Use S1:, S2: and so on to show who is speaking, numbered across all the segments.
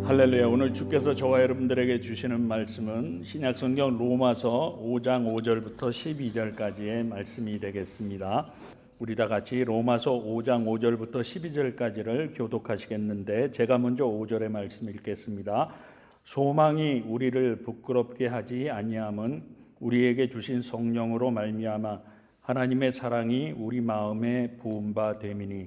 S1: 할렐루야. 오늘 주께서 저와 여러분들에게 주시는 말씀은 신약성경 로마서 5장 5절부터 12절까지의 말씀이 되겠습니다. 우리 다 같이 로마서 5장 5절부터 12절까지를 교독하시겠는데, 제가 먼저 5절의 말씀 읽겠습니다. 소망이 우리를 부끄럽게 하지 아니함은 우리에게 주신 성령으로 말미암아 하나님의 사랑이 우리 마음에 부은 바 됨이니,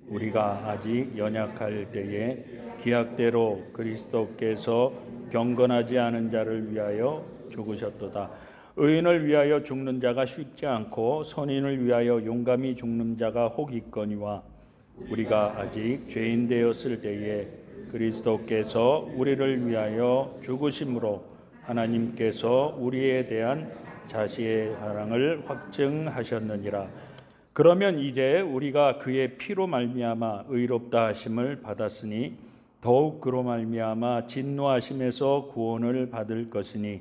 S1: 우리가 아직 연약할 때에 기약대로 그리스도께서 경건하지 않은 자를 위하여 죽으셨도다. 의인을 위하여 죽는 자가 쉽지 않고 선인을 위하여 용감히 죽는 자가 혹 있거니와, 우리가 아직 죄인 되었을 때에 그리스도께서 우리를 위하여 죽으심으로 하나님께서 우리에 대한 자신의 사랑을 확증하셨느니라. 그러면 이제 우리가 그의 피로 말미암아 의롭다 하심을 받았으니 더욱 그로 말미암아 진노하심에서 구원을 받을 것이니,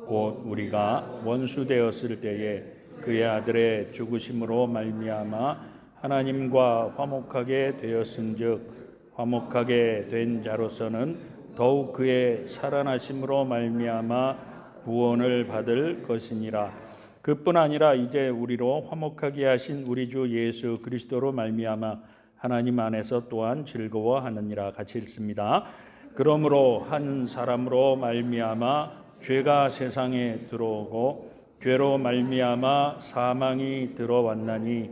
S1: 곧 우리가 원수 되었을 때에 그의 아들의 죽으심으로 말미암아 하나님과 화목하게 되었은즉, 화목하게 된 자로서는 더욱 그의 살아나심으로 말미암아 구원을 받을 것이니라. 그뿐 아니라 이제 우리로 화목하게 하신 우리 주 예수 그리스도로 말미암아 하나님 안에서 또한 즐거워하느니라. 같이 읽습니다. 그러므로 한 사람으로 말미암아 죄가 세상에 들어오고 죄로 말미암아 사망이 들어왔나니,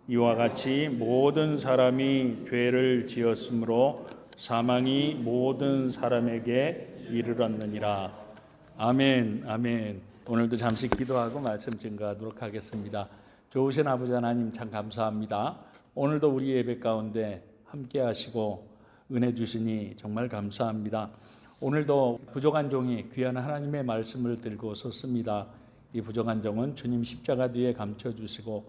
S1: 이와 같이 모든 사람이 죄를 지었으므로 사망이 모든 사람에게 이르렀느니라. 아멘, 아멘. 오늘도 잠시 기도하고 말씀 증거하도록 하겠습니다. 좋으신 아버지 하나님, 참 감사합니다. 오늘도 우리 예배 가운데 함께 하시고 은혜 주시니 정말 감사합니다. 오늘도 부족한 종이 귀한 하나님의 말씀을 들고 섰습니다. 이 부족한 종은 주님 십자가 뒤에 감춰주시고,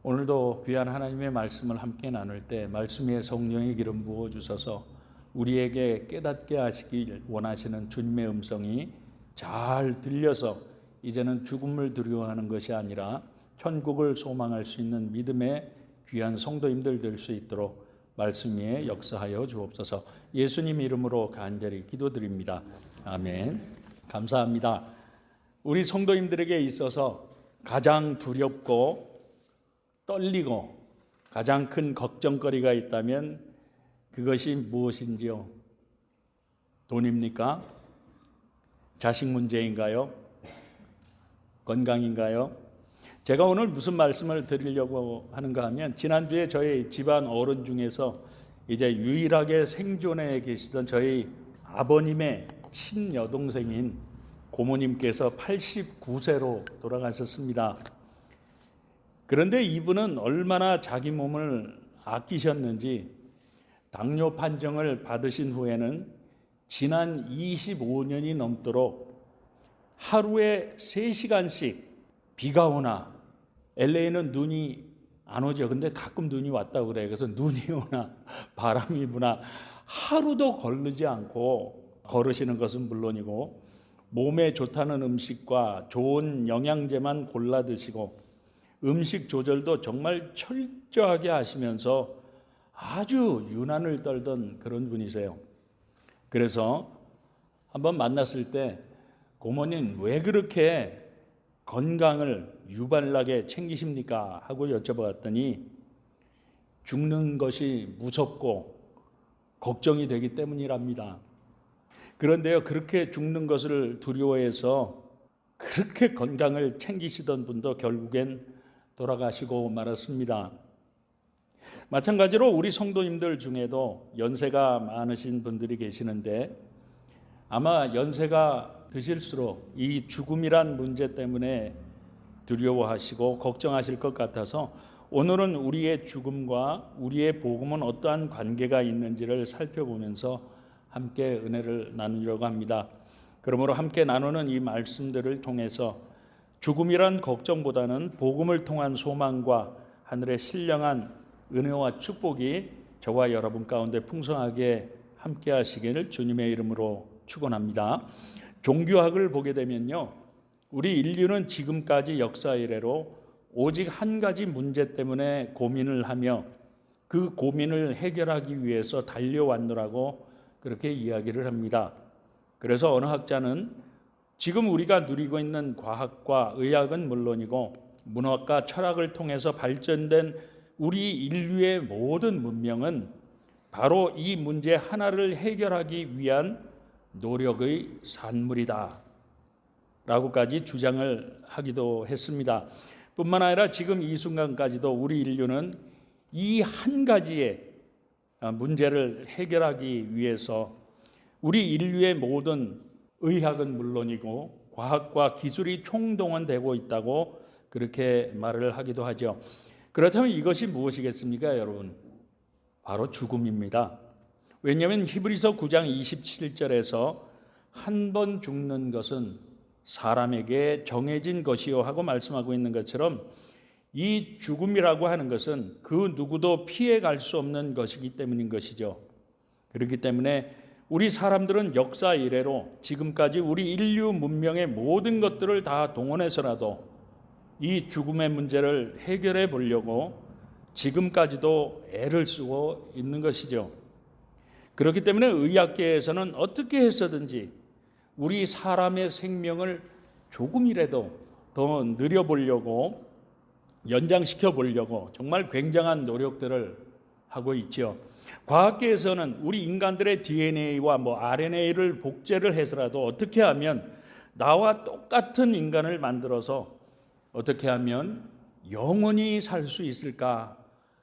S1: 오늘도 귀한 하나님의 말씀을 함께 나눌 때 말씀 위에 성령의 기름 부어주셔서 우리에게 깨닫게 하시길 원하시는 주님의 음성이 잘 들려서 이제는 죽음을 두려워하는 것이 아니라 천국을 소망할 수 있는 믿음의 귀한 성도님들 될 수 있도록 말씀 위에 역사하여 주옵소서. 예수님 이름으로 간절히 기도드립니다. 아멘. 감사합니다. 우리 성도님들에게 있어서 가장 두렵고 떨리고 가장 큰 걱정거리가 있다면 그것이 무엇인지요? 돈입니까? 자식 문제인가요? 건강인가요? 제가 오늘 무슨 말씀을 드리려고 하는가 하면, 지난주에 저희 집안 어른 중에서 이제 유일하게 생존해 계시던 저희 아버님의 친여동생인 고모님께서 89세로 돌아가셨습니다. 그런데 이분은 얼마나 자기 몸을 아끼셨는지 당뇨 판정을 받으신 후에는 지난 25년이 넘도록 하루에 3시간씩 비가 오나, LA는 눈이 안 오죠. 근데 가끔 눈이 왔다고 그래요. 그래서 눈이 오나 바람이 부나 하루도 거르지 않고 걸으시는 것은 물론이고, 몸에 좋다는 음식과 좋은 영양제만 골라 드시고 음식 조절도 정말 철저하게 하시면서 아주 유난을 떨던 그런 분이세요. 그래서 한번 만났을 때, 고모님 왜 그렇게 건강을 유발나게 챙기십니까? 하고 여쭤봤더니, 죽는 것이 무섭고 걱정이 되기 때문이랍니다. 그런데요, 그렇게 죽는 것을 두려워해서 그렇게 건강을 챙기시던 분도 결국엔 돌아가시고 말았습니다. 마찬가지로 우리 성도님들 중에도 연세가 많으신 분들이 계시는데, 아마 연세가 드실수록 이 죽음이란 문제 때문에 두려워하시고 걱정하실 것 같아서, 오늘은 우리의 죽음과 우리의 복음은 어떠한 관계가 있는지를 살펴보면서 함께 은혜를 나누려고 합니다. 그러므로 함께 나누는 이 말씀들을 통해서 죽음이란 걱정보다는 복음을 통한 소망과 하늘의 신령한 은혜와 축복이 저와 여러분 가운데 풍성하게 함께 하시기를 주님의 이름으로 축원합니다. 종교학을 보게 되면요, 우리 인류는 지금까지 역사 이래로 오직 한 가지 문제 때문에 고민을 하며 그 고민을 해결하기 위해서 달려왔노라고 그렇게 이야기를 합니다. 그래서 어느 학자는 지금 우리가 누리고 있는 과학과 의학은 물론이고 문학과 철학을 통해서 발전된 우리 인류의 모든 문명은 바로 이 문제 하나를 해결하기 위한 노력의 산물이다 라고까지 주장을 하기도 했습니다. 뿐만 아니라 지금 이 순간까지도 우리 인류는 이 한 가지의 문제를 해결하기 위해서 우리 인류의 모든 의학은 물론이고 과학과 기술이 총동원되고 있다고 그렇게 말을 하기도 하죠. 그렇다면 이것이 무엇이겠습니까, 여러분? 바로 죽음입니다. 왜냐하면 히브리서 9장 27절에서 한 번 죽는 것은 사람에게 정해진 것이요 하고 말씀하고 있는 것처럼 이 죽음이라고 하는 것은 그 누구도 피해갈 수 없는 것이기 때문인 것이죠. 그렇기 때문에 우리 사람들은 역사 이래로 지금까지 우리 인류 문명의 모든 것들을 다 동원해서라도 이 죽음의 문제를 해결해 보려고 지금까지도 애를 쓰고 있는 것이죠. 그렇기 때문에 의학계에서는 어떻게 해서든지 우리 사람의 생명을 조금이라도 더 늘려보려고 연장시켜 보려고 정말 굉장한 노력들을 하고 있죠. 과학계에서는 우리 인간들의 DNA와 RNA를 복제를 해서라도 어떻게 하면 나와 똑같은 인간을 만들어서 어떻게 하면 영원히 살 수 있을까?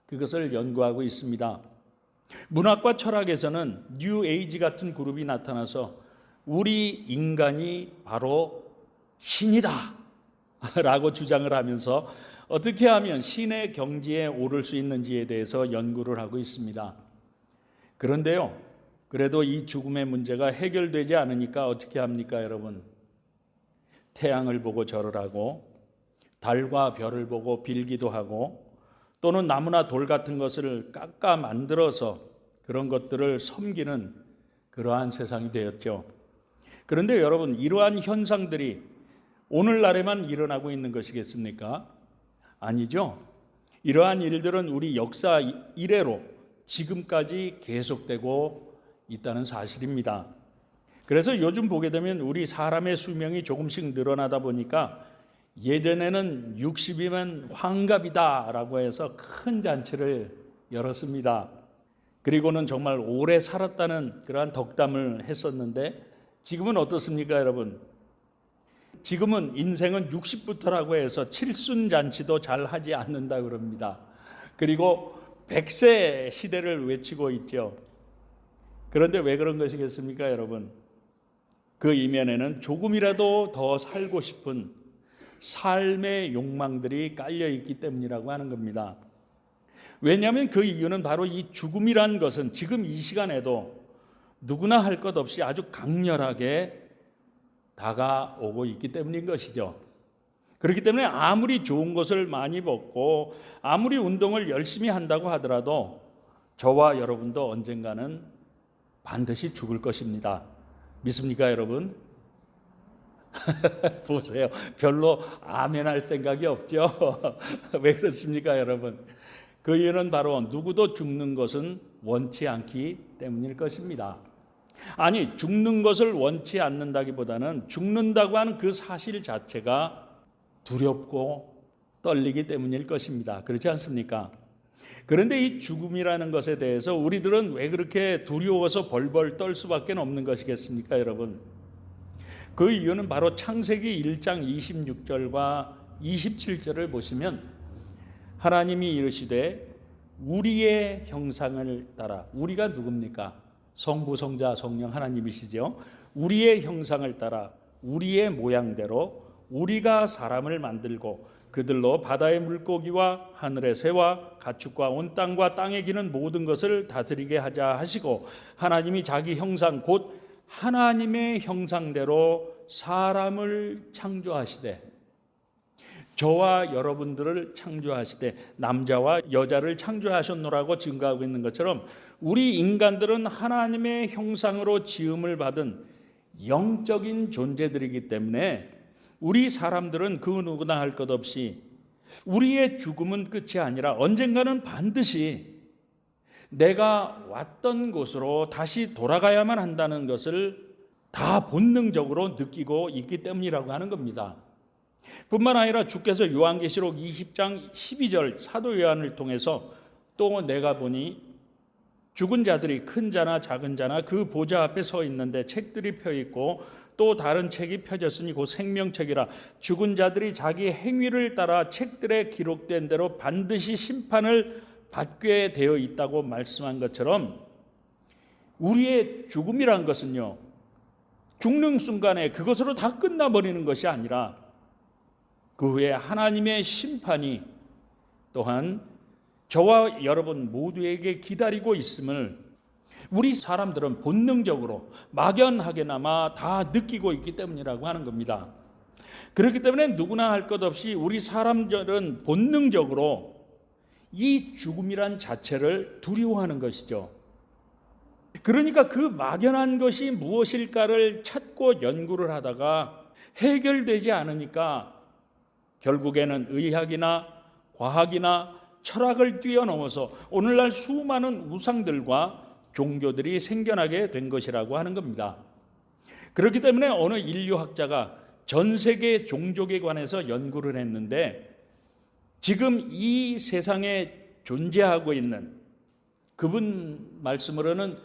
S1: 그것을 연구하고 있습니다. 문학과 철학에서는 뉴 에이지 같은 그룹이 나타나서 우리 인간이 바로 신이다 라고 주장을 하면서 어떻게 하면 신의 경지에 오를 수 있는지에 대해서 연구를 하고 있습니다. 그런데요, 그래도 이 죽음의 문제가 해결되지 않으니까 어떻게 합니까, 여러분? 태양을 보고 절을 하고 달과 별을 보고 빌기도 하고 또는 나무나 돌 같은 것을 깎아 만들어서 그런 것들을 섬기는 그러한 세상이 되었죠. 그런데 여러분, 이러한 현상들이 오늘날에만 일어나고 있는 것이겠습니까? 아니죠. 이러한 일들은 우리 역사 이래로 지금까지 계속되고 있다는 사실입니다. 그래서 요즘 보게 되면 우리 사람의 수명이 조금씩 늘어나다 보니까 예전에는 60이면 환갑이다라고 해서 큰 잔치를 열었습니다. 그리고는 정말 오래 살았다는 그러한 덕담을 했었는데 지금은 어떻습니까, 여러분? 지금은 인생은 60부터라고 해서 칠순잔치도 잘 하지 않는다 그럽니다. 그리고 100세 시대를 외치고 있죠. 그런데 왜 그런 것이겠습니까, 여러분? 그 이면에는 조금이라도 더 살고 싶은 삶의 욕망들이 깔려 있기 때문이라고 하는 겁니다. 왜냐하면 그 이유는 바로 이 죽음이란 것은 지금 이 시간에도 누구나 할 것 없이 아주 강렬하게 다가오고 있기 때문인 것이죠. 그렇기 때문에 아무리 좋은 것을 많이 먹고 아무리 운동을 열심히 한다고 하더라도 저와 여러분도 언젠가는 반드시 죽을 것입니다. 믿습니까, 여러분? 보세요. 별로 아멘할 생각이 없죠. 왜 그렇습니까, 여러분? 그 이유는 바로 누구도 죽는 것은 원치 않기 때문일 것입니다. 아니, 죽는 것을 원치 않는다기보다는 죽는다고 하는 그 사실 자체가 두렵고 떨리기 때문일 것입니다. 그렇지 않습니까? 그런데 이 죽음이라는 것에 대해서 우리들은 왜 그렇게 두려워서 벌벌 떨 수밖에 없는 것이겠습니까, 여러분? 그 이유는 바로 창세기 1장 26절과 27절을 보시면 하나님이 이르시되 우리의 형상을 따라, 우리가 누굽니까? 성부, 성자, 성령 하나님이시죠. 우리의 형상을 따라 우리의 모양대로 우리가 사람을 만들고 그들로 바다의 물고기와 하늘의 새와 가축과 온 땅과 땅에 기는 모든 것을 다스리게 하자 하시고 하나님이 자기 형상 곧 하나님의 형상대로 사람을 창조하시되 저와 여러분들을 창조하시되 남자와 여자를 창조하셨노라고 증거하고 있는 것처럼 우리 인간들은 하나님의 형상으로 지음을 받은 영적인 존재들이기 때문에 우리 사람들은 그 누구나 할 것 없이 우리의 죽음은 끝이 아니라 언젠가는 반드시 내가 왔던 곳으로 다시 돌아가야만 한다는 것을 다 본능적으로 느끼고 있기 때문이라고 하는 겁니다. 뿐만 아니라 주께서 요한계시록 20장 12절 사도 요한을 통해서 또 내가 보니 죽은 자들이 큰 자나 작은 자나 그 보좌 앞에 서 있는데 책들이 펴 있고 또 다른 책이 펴졌으니 곧 생명책이라. 죽은 자들이 자기 행위를 따라 책들에 기록된 대로 반드시 심판을 받게 되어 있다고 말씀한 것처럼 우리의 죽음이란 것은요, 죽는 순간에 그것으로 다 끝나버리는 것이 아니라 그 후에 하나님의 심판이 또한 저와 여러분 모두에게 기다리고 있음을 우리 사람들은 본능적으로 막연하게나마 다 느끼고 있기 때문이라고 하는 겁니다. 그렇기 때문에 누구나 할 것 없이 우리 사람들은 본능적으로 이 죽음이란 자체를 두려워하는 것이죠. 그러니까 그 막연한 것이 무엇일까를 찾고 연구를 하다가 해결되지 않으니까 결국에는 의학이나 과학이나 철학을 뛰어넘어서 오늘날 수많은 우상들과 종교들이 생겨나게 된 것이라고 하는 겁니다. 그렇기 때문에 어느 인류학자가 전 세계 종족에 관해서 연구를 했는데 지금 이 세상에 존재하고 있는 그분 말씀으로는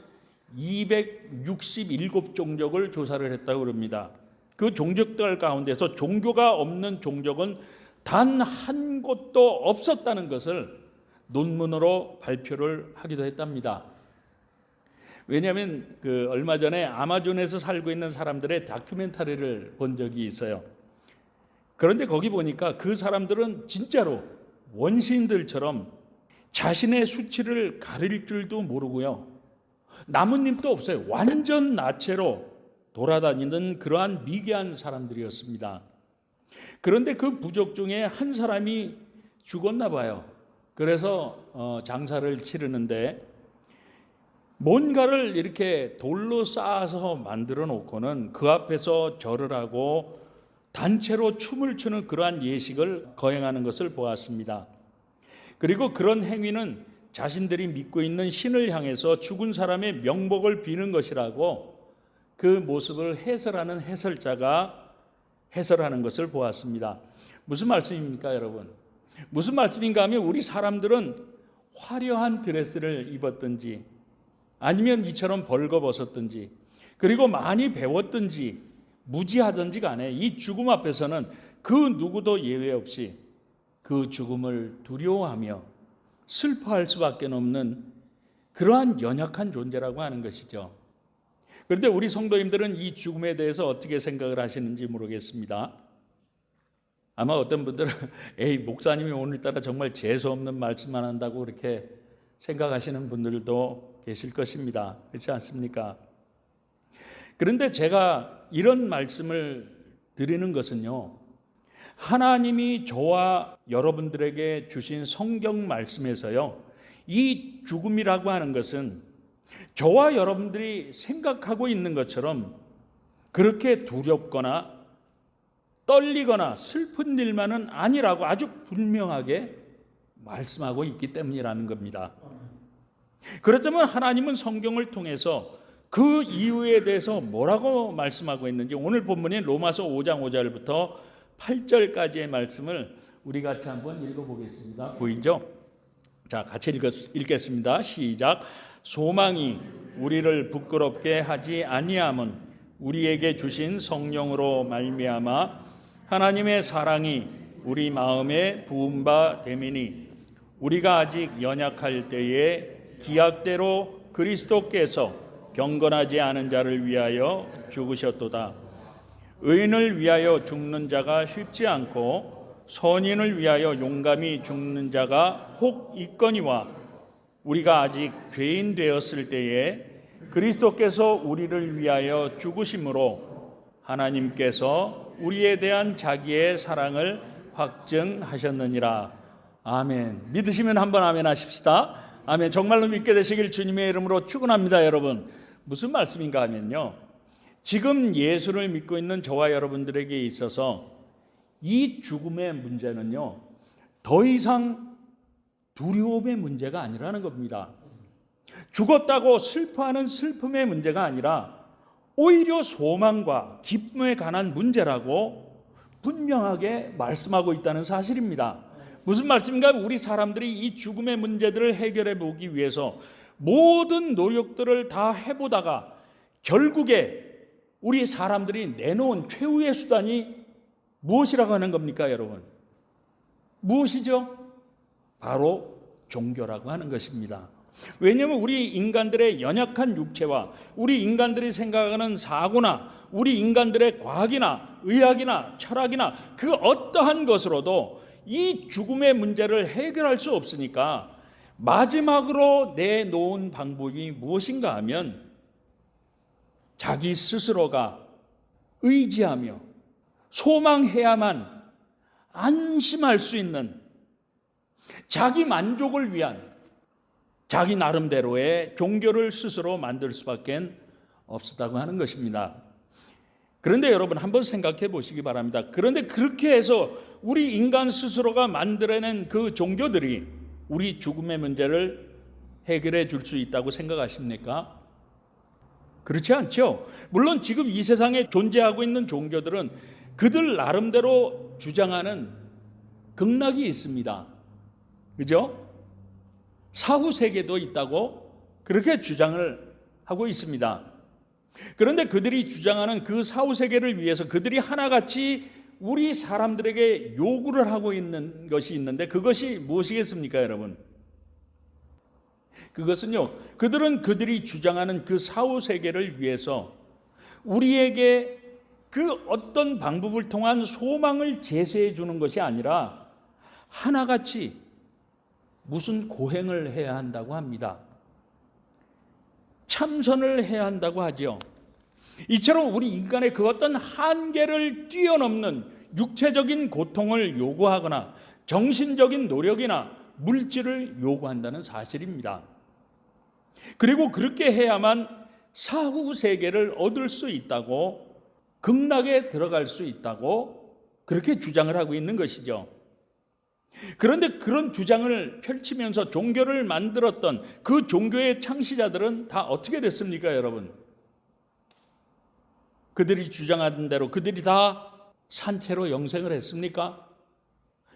S1: 267종족을 조사를 했다고 그럽니다. 그 종족들 가운데서 종교가 없는 종족은 단 한 곳도 없었다는 것을 논문으로 발표를 하기도 했답니다. 왜냐하면 얼마 전에 아마존에서 살고 있는 사람들의 다큐멘터리를 본 적이 있어요. 그런데 거기 보니까 그 사람들은 진짜로 원시인들처럼 자신의 수치를 가릴 줄도 모르고요, 나뭇잎도 없어요. 완전 나체로 돌아다니는 그러한 미개한 사람들이었습니다. 그런데 그 부족 중에 한 사람이 죽었나 봐요. 그래서 장사를 치르는데 뭔가를 이렇게 돌로 쌓아서 만들어 놓고는 그 앞에서 절을 하고 단체로 춤을 추는 그러한 예식을 거행하는 것을 보았습니다. 그리고 그런 행위는 자신들이 믿고 있는 신을 향해서 죽은 사람의 명복을 비는 것이라고 그 모습을 해설하는 해설자가 해설하는 것을 보았습니다. 무슨 말씀입니까, 여러분? 무슨 말씀인가 하면 우리 사람들은 화려한 드레스를 입었든지 아니면 이처럼 벌거벗었든지 그리고 많이 배웠든지 무지하든지 간에 이 죽음 앞에서는 그 누구도 예외 없이 그 죽음을 두려워하며 슬퍼할 수밖에 없는 그러한 연약한 존재라고 하는 것이죠. 그런데 우리 성도님들은 이 죽음에 대해서 어떻게 생각을 하시는지 모르겠습니다. 아마 어떤 분들은 에이, 목사님이 오늘따라 정말 재수없는 말씀만 한다고 그렇게 생각하시는 분들도 계실 것입니다. 그렇지 않습니까? 그런데 제가 이런 말씀을 드리는 것은요, 하나님이 저와 여러분들에게 주신 성경 말씀에서요, 이 죽음이라고 하는 것은 저와 여러분들이 생각하고 있는 것처럼 그렇게 두렵거나 떨리거나 슬픈 일만은 아니라고 아주 분명하게 말씀하고 있기 때문이라는 겁니다. 그렇다면 하나님은 성경을 통해서 그 이유에 대해서 뭐라고 말씀하고 있는지 오늘 본문인 로마서 5장 5절부터 8절까지의 말씀을 우리 같이 한번 읽어보겠습니다. 보이죠? 자, 같이 읽겠습니다. 시작. 소망이 우리를 부끄럽게 하지 아니함은 우리에게 주신 성령으로 말미암아 하나님의 사랑이 우리 마음에 부은 바 됨이니 우리가 아직 연약할 때에 기약대로 그리스도께서 경건하지 않은 자를 위하여 죽으셨도다. 의인을 위하여 죽는 자가 쉽지 않고 선인을 위하여 용감히 죽는 자가 혹 있거니와 우리가 아직 죄인 되었을 때에 그리스도께서 우리를 위하여 죽으심으로 하나님께서 우리에 대한 자기의 사랑을 확증하셨느니라. 아멘. 믿으시면 한번 아멘 하십시다. 아멘. 정말로 믿게 되시길 주님의 이름으로 축원합니다, 여러분. 무슨 말씀인가 하면요, 지금 예수를 믿고 있는 저와 여러분들에게 있어서 이 죽음의 문제는요, 더 이상 두려움의 문제가 아니라는 겁니다. 죽었다고 슬퍼하는 슬픔의 문제가 아니라 오히려 소망과 기쁨에 관한 문제라고 분명하게 말씀하고 있다는 사실입니다. 무슨 말씀인가? 우리 사람들이 이 죽음의 문제들을 해결해 보기 위해서 모든 노력들을 다 해보다가 결국에 우리 사람들이 내놓은 최후의 수단이 무엇이라고 하는 겁니까, 여러분? 무엇이죠? 바로 종교라고 하는 것입니다. 왜냐하면 우리 인간들의 연약한 육체와 우리 인간들이 생각하는 사고나 우리 인간들의 과학이나 의학이나 철학이나 그 어떠한 것으로도 이 죽음의 문제를 해결할 수 없으니까 마지막으로 내놓은 방법이 무엇인가 하면 자기 스스로가 의지하며 소망해야만 안심할 수 있는 자기 만족을 위한 자기 나름대로의 종교를 스스로 만들 수밖에 없었다고 하는 것입니다. 그런데 여러분 한번 생각해 보시기 바랍니다. 그런데 그렇게 해서 우리 인간 스스로가 만들어낸 그 종교들이 우리 죽음의 문제를 해결해 줄 수 있다고 생각하십니까? 그렇지 않죠. 물론 지금 이 세상에 존재하고 있는 종교들은 그들 나름대로 주장하는 극락이 있습니다. 그죠? 사후 세계도 있다고 그렇게 주장을 하고 있습니다. 그런데 그들이 주장하는 그 사후 세계를 위해서 그들이 하나같이 우리 사람들에게 요구를 하고 있는 것이 있는데 그것이 무엇이겠습니까, 여러분? 그것은요, 그들은 그들이 주장하는 그 사후 세계를 위해서 우리에게 그 어떤 방법을 통한 소망을 제시해 주는 것이 아니라 하나같이 무슨 고행을 해야 한다고 합니다. 참선을 해야 한다고 하죠. 이처럼 우리 인간의 그 어떤 한계를 뛰어넘는 육체적인 고통을 요구하거나 정신적인 노력이나 물질을 요구한다는 사실입니다. 그리고 그렇게 해야만 사후 세계를 얻을 수 있다고, 극락에 들어갈 수 있다고 그렇게 주장을 하고 있는 것이죠. 그런데 그런 주장을 펼치면서 종교를 만들었던 그 종교의 창시자들은 다 어떻게 됐습니까, 여러분? 그들이 주장하던 대로 그들이 다 산채로 영생을 했습니까?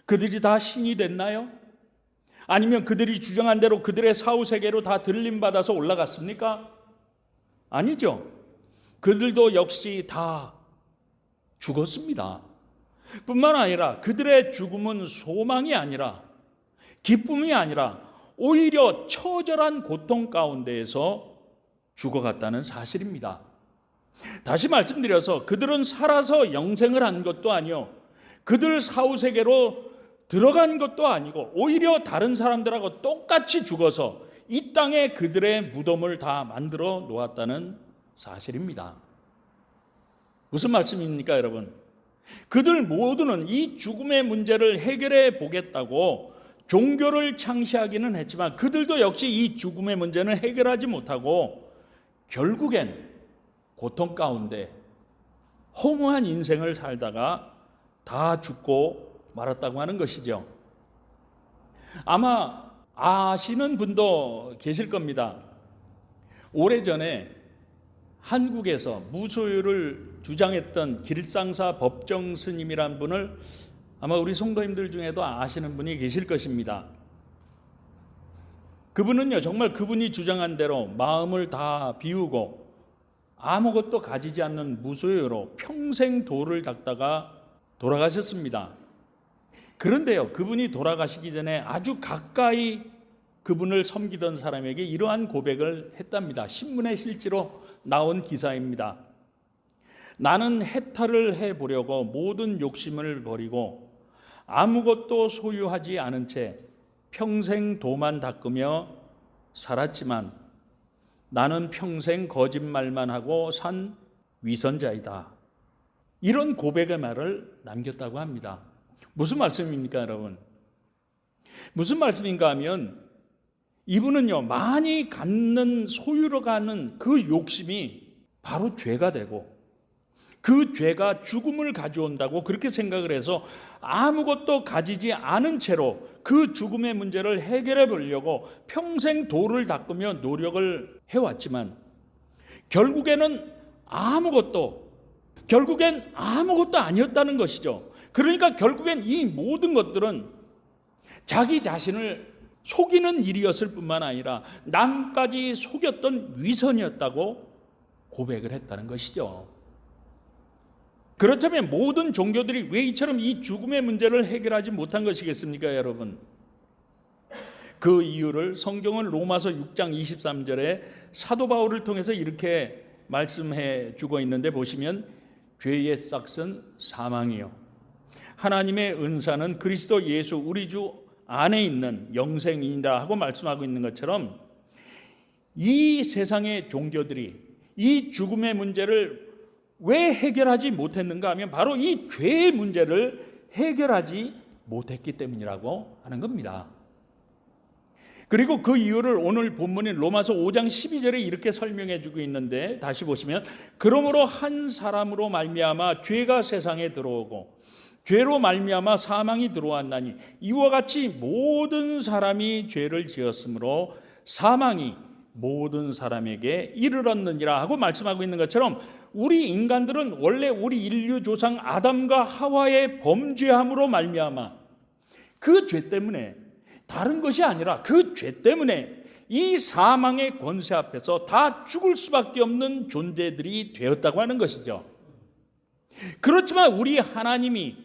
S1: 그들이 다 신이 됐나요? 아니면 그들이 주장한 대로 그들의 사후세계로 다 들림받아서 올라갔습니까? 아니죠. 그들도 역시 다 죽었습니다. 뿐만 아니라 그들의 죽음은 소망이 아니라 기쁨이 아니라 오히려 처절한 고통 가운데에서 죽어갔다는 사실입니다. 다시 말씀드려서 그들은 살아서 영생을 한 것도 아니요, 그들 사후세계로 들어간 것도 아니고 오히려 다른 사람들하고 똑같이 죽어서 이 땅에 그들의 무덤을 다 만들어 놓았다는 사실입니다. 무슨 말씀입니까, 여러분? 그들 모두는 이 죽음의 문제를 해결해 보겠다고 종교를 창시하기는 했지만 그들도 역시 이 죽음의 문제는 해결하지 못하고 결국엔 고통 가운데 허무한 인생을 살다가 다 죽고 말았다고 하는 것이죠. 아마 아시는 분도 계실 겁니다. 오래전에 한국에서 무소유를 주장했던 길상사 법정 스님이란 분을 아마 우리 성도님들 중에도 아시는 분이 계실 것입니다. 그분은요, 정말 그분이 주장한 대로 마음을 다 비우고 아무것도 가지지 않는 무소유로 평생 도를 닦다가 돌아가셨습니다. 그런데요, 그분이 돌아가시기 전에 아주 가까이 그분을 섬기던 사람에게 이러한 고백을 했답니다. 신문에 실제로 나온 기사입니다. 나는 해탈을 해보려고 모든 욕심을 버리고 아무것도 소유하지 않은 채 평생 도만 닦으며 살았지만 나는 평생 거짓말만 하고 산 위선자이다. 이런 고백의 말을 남겼다고 합니다. 무슨 말씀입니까, 여러분? 무슨 말씀인가 하면 이분은요, 많이 갖는 소유로 가는 그 욕심이 바로 죄가 되고 그 죄가 죽음을 가져온다고 그렇게 생각을 해서 아무것도 가지지 않은 채로 그 죽음의 문제를 해결해 보려고 평생 돌을 닦으며 노력을 해왔지만 결국엔 아무것도 아니었다는 것이죠. 그러니까 결국엔 이 모든 것들은 자기 자신을 속이는 일이었을 뿐만 아니라 남까지 속였던 위선이었다고 고백을 했다는 것이죠. 그렇다면 모든 종교들이 왜 이처럼 이 죽음의 문제를 해결하지 못한 것이겠습니까, 여러분? 그 이유를 성경은 로마서 6장 23절에 사도 바울을 통해서 이렇게 말씀해 주고 있는데 보시면 죄의 싹은 사망이요 하나님의 은사는 그리스도 예수 우리 주 안에 있는 영생이다 하고 말씀하고 있는 것처럼 이 세상의 종교들이 이 죽음의 문제를 왜 해결하지 못했는가 하면 바로 이 죄의 문제를 해결하지 못했기 때문이라고 하는 겁니다. 그리고 그 이유를 오늘 본문인 로마서 5장 12절에 이렇게 설명해 주고 있는데 다시 보시면 그러므로 한 사람으로 말미암아 죄가 세상에 들어오고 죄로 말미암아 사망이 들어왔나니 이와 같이 모든 사람이 죄를 지었으므로 사망이 모든 사람에게 이르렀느니라 하고 말씀하고 있는 것처럼 우리 인간들은 원래 우리 인류 조상 아담과 하와의 범죄함으로 말미암아 그 죄 때문에 다른 것이 아니라 그 죄 때문에 이 사망의 권세 앞에서 다 죽을 수밖에 없는 존재들이 되었다고 하는 것이죠. 그렇지만 우리 하나님이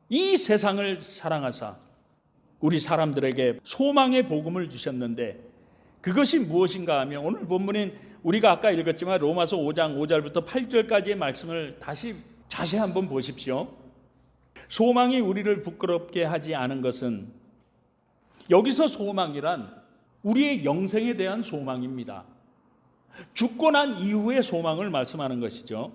S1: 이 세상을 사랑하사 우리 사람들에게 소망의 복음을 주셨는데 그것이 무엇인가 하면 오늘 본문인 우리가 아까 읽었지만 로마서 5장 5절부터 8절까지의 말씀을 다시 자세히 한번 보십시오. 소망이 우리를 부끄럽게 하지 않은 것은 여기서 소망이란 우리의 영생에 대한 소망입니다. 죽고 난 이후의 소망을 말씀하는 것이죠.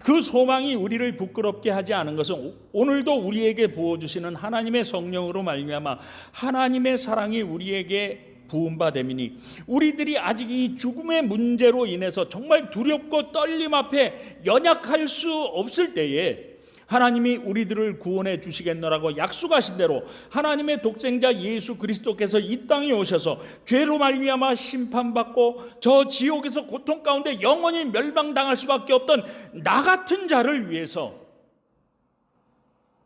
S1: 그 소망이 우리를 부끄럽게 하지 않은 것은 오늘도 우리에게 부어주시는 하나님의 성령으로 말미암아 하나님의 사랑이 우리에게 부음받음이니 우리들이 아직 이 죽음의 문제로 인해서 정말 두렵고 떨림 앞에 연약할 수 없을 때에 하나님이 우리들을 구원해 주시겠노라고 약속하신 대로 하나님의 독생자 예수 그리스도께서 이 땅에 오셔서 죄로 말미암아 심판받고 저 지옥에서 고통 가운데 영원히 멸망당할 수밖에 없던 나 같은 자를 위해서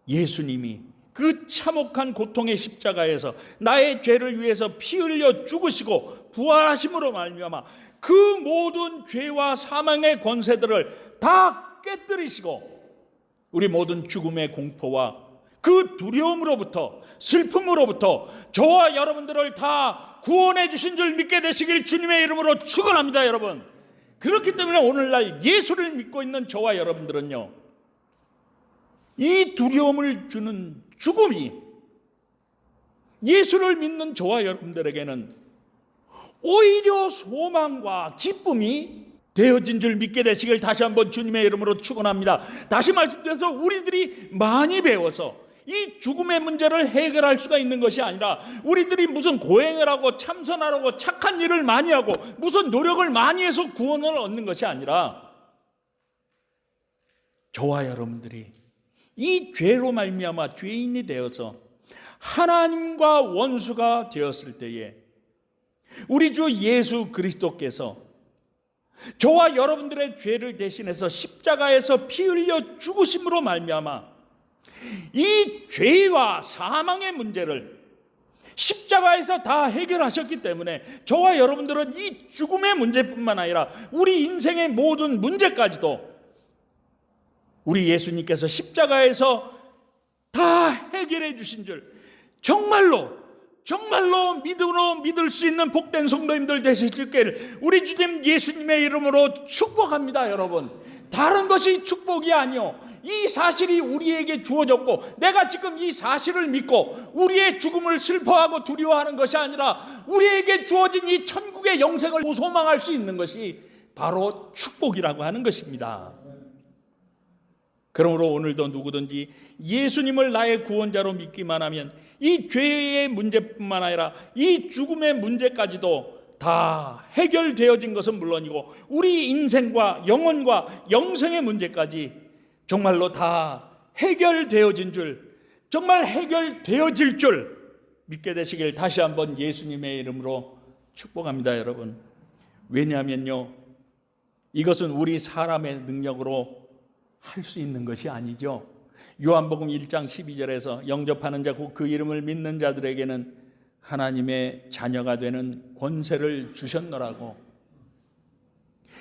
S1: 예수님이 그 참혹한 고통의 십자가에서 나의 죄를 위해서 피 흘려 죽으시고 부활하심으로 말미암아 그 모든 죄와 사망의 권세들을 다 깨뜨리시고 우리 모든 죽음의 공포와 그 두려움으로부터 슬픔으로부터 저와 여러분들을 다 구원해 주신 줄 믿게 되시길 주님의 이름으로 축원합니다. 여러분, 그렇기 때문에 오늘날 예수를 믿고 있는 저와 여러분들은요, 이 두려움을 주는 죽음이 예수를 믿는 저와 여러분들에게는 오히려 소망과 기쁨이 되어진 줄 믿게 되시길 다시 한번 주님의 이름으로 축원합니다. 다시 말씀드려서 우리들이 많이 배워서 이 죽음의 문제를 해결할 수가 있는 것이 아니라 우리들이 무슨 고행을 하고 참선하라고 착한 일을 많이 하고 무슨 노력을 많이 해서 구원을 얻는 것이 아니라 저와 여러분들이 이 죄로 말미암아 죄인이 되어서 하나님과 원수가 되었을 때에 우리 주 예수 그리스도께서 저와 여러분들의 죄를 대신해서 십자가에서 피 흘려 죽으심으로 말미암아 이 죄와 사망의 문제를 십자가에서 다 해결하셨기 때문에 저와 여러분들은 이 죽음의 문제뿐만 아니라 우리 인생의 모든 문제까지도 우리 예수님께서 십자가에서 다 해결해 주신 줄 정말로 믿음으로 믿을 수 있는 복된 성도님들 되시길 우리 주님 예수님의 이름으로 축복합니다. 여러분, 다른 것이 축복이 아니요, 이 사실이 우리에게 주어졌고 내가 지금 이 사실을 믿고 우리의 죽음을 슬퍼하고 두려워하는 것이 아니라 우리에게 주어진 이 천국의 영생을 소망할 수 있는 것이 바로 축복이라고 하는 것입니다. 그러므로 오늘도 누구든지 예수님을 나의 구원자로 믿기만 하면 이 죄의 문제뿐만 아니라 이 죽음의 문제까지도 다 해결되어진 것은 물론이고 우리 인생과 영혼과 영생의 문제까지 정말로 다 해결되어진 줄, 정말 해결되어질 줄 믿게 되시길 다시 한번 예수님의 이름으로 축복합니다, 여러분. 왜냐하면요, 이것은 우리 사람의 능력으로 할 수 있는 것이 아니죠. 요한복음 1장 12절에서 영접하는 자, 곧 그 이름을 믿는 자들에게는 하나님의 자녀가 되는 권세를 주셨노라고.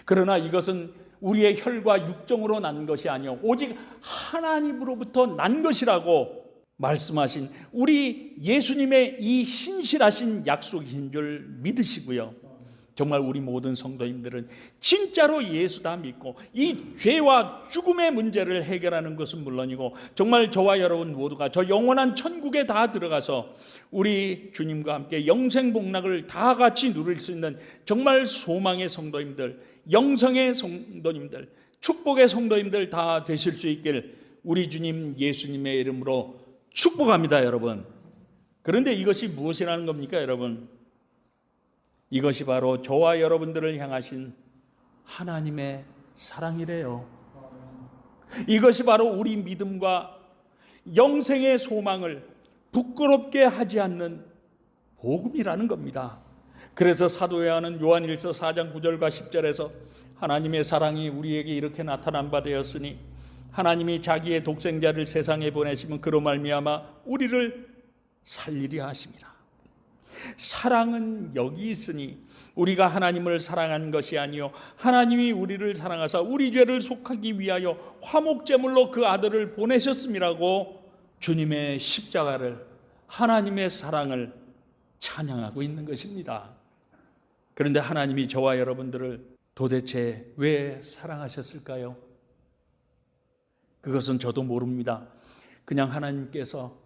S1: 그러나 이것은 우리의 혈과 육정으로 난 것이 아니요 오직 하나님으로부터 난 것이라고 말씀하신 우리 예수님의 이 신실하신 약속인 줄 믿으시고요. 정말 우리 모든 성도님들은 진짜로 예수 다 믿고 이 죄와 죽음의 문제를 해결하는 것은 물론이고 정말 저와 여러분 모두가 저 영원한 천국에 다 들어가서 우리 주님과 함께 영생 복락을 다 같이 누릴 수 있는 정말 소망의 성도님들, 영성의 성도님들, 축복의 성도님들 다 되실 수 있길 우리 주님 예수님의 이름으로 축복합니다, 여러분. 그런데 이것이 무엇이라는 겁니까, 여러분? 이것이 바로 저와 여러분들을 향하신 하나님의 사랑이래요. 이것이 바로 우리 믿음과 영생의 소망을 부끄럽게 하지 않는 복음이라는 겁니다. 그래서 사도 요한은 요한일서 4장 9절과 10절에서 하나님의 사랑이 우리에게 이렇게 나타난 바 되었으니 하나님이 자기의 독생자를 세상에 보내시면 그로 말미암아 우리를 살리려 하심이라. 사랑은 여기 있으니 우리가 하나님을 사랑한 것이 아니요 하나님이 우리를 사랑하사 우리 죄를 속하기 위하여 화목제물로 그 아들을 보내셨음이라고 주님의 십자가를, 하나님의 사랑을 찬양하고 있는 것입니다. 그런데 하나님이 저와 여러분들을 도대체 왜 사랑하셨을까요? 그것은 저도 모릅니다. 그냥 하나님께서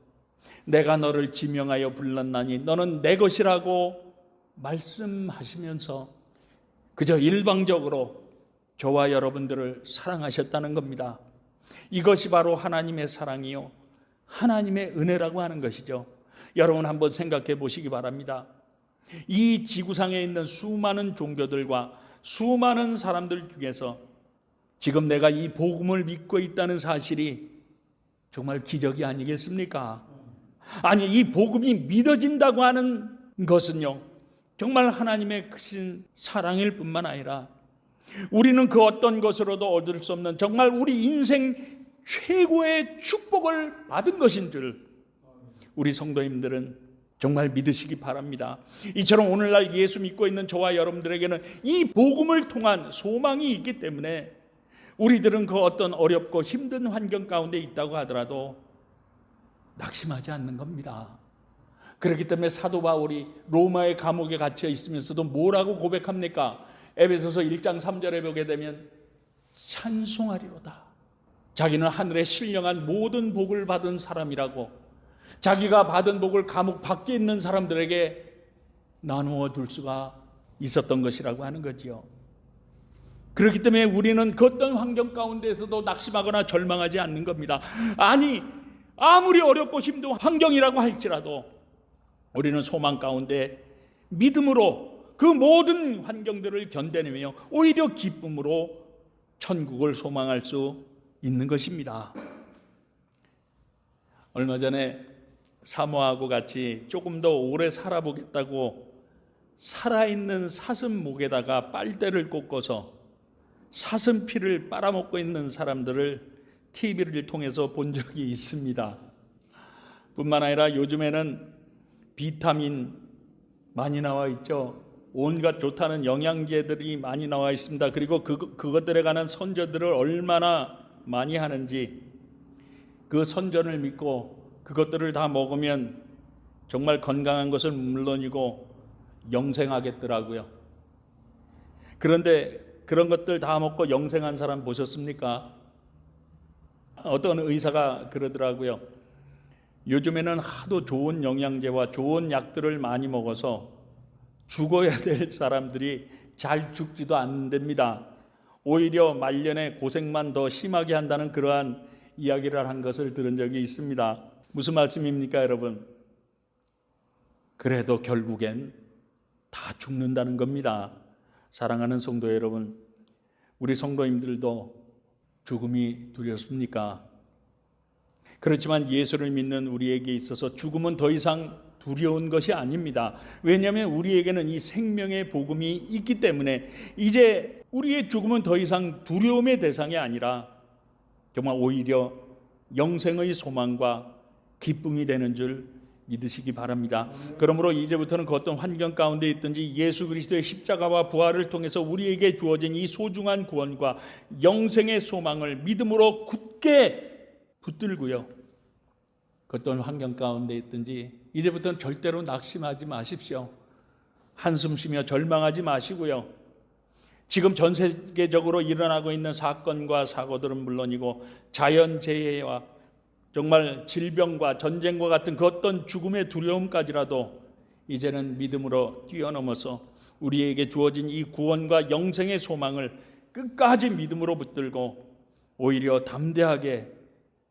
S1: 내가 너를 지명하여 불렀나니 너는 내 것이라고 말씀하시면서 그저 일방적으로 저와 여러분들을 사랑하셨다는 겁니다. 이것이 바로 하나님의 사랑이요 하나님의 은혜라고 하는 것이죠. 여러분 한번 생각해 보시기 바랍니다. 이 지구상에 있는 수많은 종교들과 수많은 사람들 중에서 지금 내가 이 복음을 믿고 있다는 사실이 정말 기적이 아니겠습니까? 아니, 이 복음이 믿어진다고 하는 것은요 정말 하나님의 크신 사랑일 뿐만 아니라 우리는 그 어떤 것으로도 얻을 수 없는 정말 우리 인생 최고의 축복을 받은 것인 줄 우리 성도님들은 정말 믿으시기 바랍니다. 이처럼 오늘날 예수 믿고 있는 저와 여러분들에게는 이 복음을 통한 소망이 있기 때문에 우리들은 그 어떤 어렵고 힘든 환경 가운데 있다고 하더라도 낙심하지 않는 겁니다. 그렇기 때문에 사도 바울이 로마의 감옥에 갇혀 있으면서도 뭐라고 고백합니까? 에베소서 1장 3절에 보게 되면 찬송하리로다. 자기는 하늘에 신령한 모든 복을 받은 사람이라고, 자기가 받은 복을 감옥 밖에 있는 사람들에게 나누어 줄 수가 있었던 것이라고 하는 거지요. 그렇기 때문에 우리는 그 어떤 환경 가운데에서도 낙심하거나 절망하지 않는 겁니다. 아니, 아무리 어렵고 힘든 환경이라고 할지라도 우리는 소망 가운데 믿음으로 그 모든 환경들을 견뎌내며 오히려 기쁨으로 천국을 소망할 수 있는 것입니다. 얼마 전에 사모하고 같이 조금 더 오래 살아보겠다고 살아있는 사슴 목에다가 빨대를 꽂고서 사슴 피를 빨아먹고 있는 사람들을 TV를 통해서 본 적이 있습니다. 뿐만 아니라 요즘에는 비타민 많이 나와 있죠. 온갖 좋다는 영양제들이 많이 나와 있습니다. 그리고 그것들에 관한 선전들을 얼마나 많이 하는지, 그 선전을 믿고 그것들을 다 먹으면 정말 건강한 것은 물론이고 영생하겠더라고요. 그런데 그런 것들 다 먹고 영생한 사람 보셨습니까? 어떤 의사가 그러더라고요. 요즘에는 하도 좋은 영양제와 좋은 약들을 많이 먹어서 죽어야 될 사람들이 잘 죽지도 않는답니다. 오히려 말년에 고생만 더 심하게 한다는 그러한 이야기를 한 것을 들은 적이 있습니다. 무슨 말씀입니까, 여러분? 그래도 결국엔 다 죽는다는 겁니다. 사랑하는 성도 여러분, 우리 성도님들도 죽음이 두렵습니까? 그렇지만 예수를 믿는 우리에게 있어서 죽음은 더 이상 두려운 것이 아닙니다. 왜냐하면 우리에게는 이 생명의 복음이 있기 때문에 이제 우리의 죽음은 더 이상 두려움의 대상이 아니라 정말 오히려 영생의 소망과 기쁨이 되는 줄 믿으시기 바랍니다. 그러므로 이제부터는 그 어떤 환경 가운데 있든지 예수 그리스도의 십자가와 부활을 통해서 우리에게 주어진 이 소중한 구원과 영생의 소망을 믿음으로 굳게 붙들고요. 그 어떤 환경 가운데 있든지 이제부터는 절대로 낙심하지 마십시오. 한숨 쉬며 절망하지 마시고요. 지금 전 세계적으로 일어나고 있는 사건과 사고들은 물론이고 자연재해와 정말 질병과 전쟁과 같은 그 어떤 죽음의 두려움까지라도 이제는 믿음으로 뛰어넘어서 우리에게 주어진 이 구원과 영생의 소망을 끝까지 믿음으로 붙들고 오히려 담대하게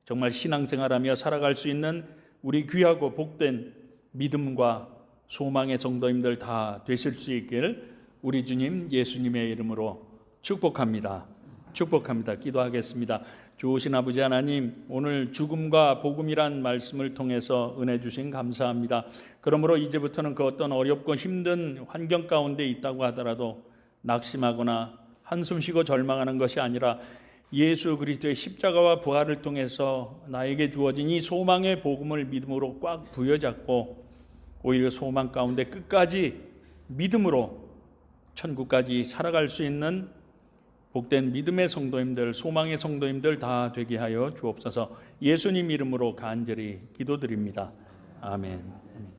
S1: 정말 신앙생활하며 살아갈 수 있는 우리 귀하고 복된 믿음과 소망의 성도님들 다 되실 수 있기를 우리 주님 예수님의 이름으로 축복합니다. 축복합니다. 기도하겠습니다. 좋으신 아버지 하나님, 오늘 죽음과 복음이란 말씀을 통해서 은혜 주신 감사합니다. 그러므로 이제부터는 그 어떤 어렵고 힘든 환경 가운데 있다고 하더라도 낙심하거나 한숨 쉬고 절망하는 것이 아니라 예수 그리스도의 십자가와 부활을 통해서 나에게 주어진 이 소망의 복음을 믿음으로 꽉 부여잡고 오히려 소망 가운데 끝까지 믿음으로 천국까지 살아갈 수 있는 복된 믿음의 성도님들, 소망의 성도님들 다 되게 하여 주옵소서. 예수님 이름으로 간절히 기도드립니다. 아멘.